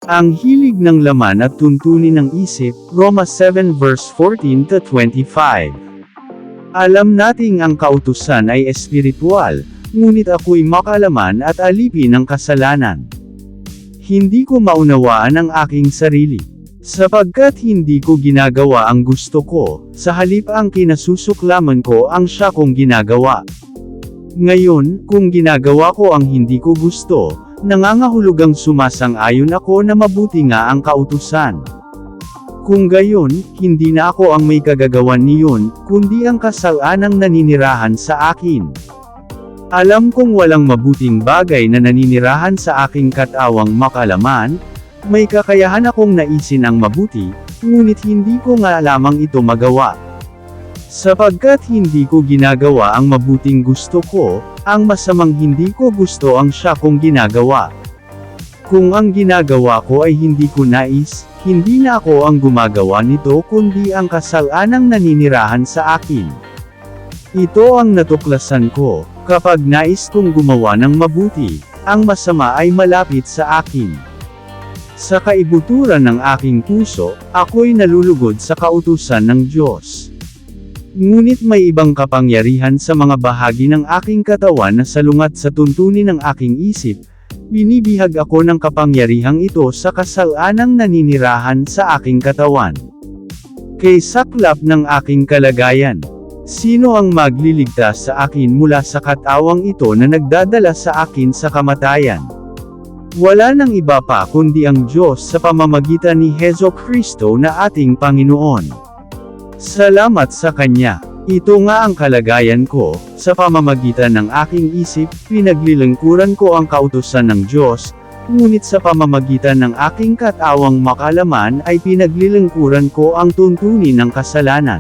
Ang hilig ng laman at tuntunin ng isip, Roma 7 verse 14-25. Alam nating ang kautusan ay espiritual, ngunit ako'y makalaman at alipin ng kasalanan. Hindi ko maunawaan ang aking sarili. Sapagkat hindi ko ginagawa ang gusto ko, sa halip ang kinasusuklaman ko ang siya kong ginagawa. Ngayon, kung ginagawa ko ang hindi ko gusto, nangangahulugang sumasang-ayon ako na mabuti nga ang kautusan. Kung gayon, hindi na ako ang may kagagawan niyon, kundi ang kasalanang naninirahan sa akin. Alam kong walang mabuting bagay na naninirahan sa aking katawang makalaman, may kakayahan akong naisin ang mabuti, ngunit hindi ko nga lamang ito magawa. Sapagkat hindi ko ginagawa ang mabuting gusto ko, ang masamang hindi ko gusto ang siya kong ginagawa. Kung ang ginagawa ko ay hindi ko nais, hindi na ako ang gumagawa nito kundi ang kasalanang naninirahan sa akin. Ito ang natuklasan ko, kapag nais kong gumawa ng mabuti, ang masama ay malapit sa akin. Sa kaibuturan ng aking puso, ako'y nalulugod sa kautusan ng Diyos. Ngunit may ibang kapangyarihan sa mga bahagi ng aking katawan na salungat sa tuntunin ng aking isip, binibihag ako ng kapangyarihang ito sa kasalanang naninirahan sa aking katawan. Kay saklap ng aking kalagayan. Sino ang magliligtas sa akin mula sa katawang ito na nagdadala sa akin sa kamatayan? Wala nang iba pa kundi ang Diyos sa pamamagitan ni Hesukristo na ating Panginoon. Salamat sa Kanya. Ito nga ang kalagayan ko, sa pamamagitan ng aking isip, pinaglilingkuran ko ang kautusan ng Diyos, ngunit sa pamamagitan ng aking katawang makalaman ay pinaglilingkuran ko ang tuntunin ng kasalanan.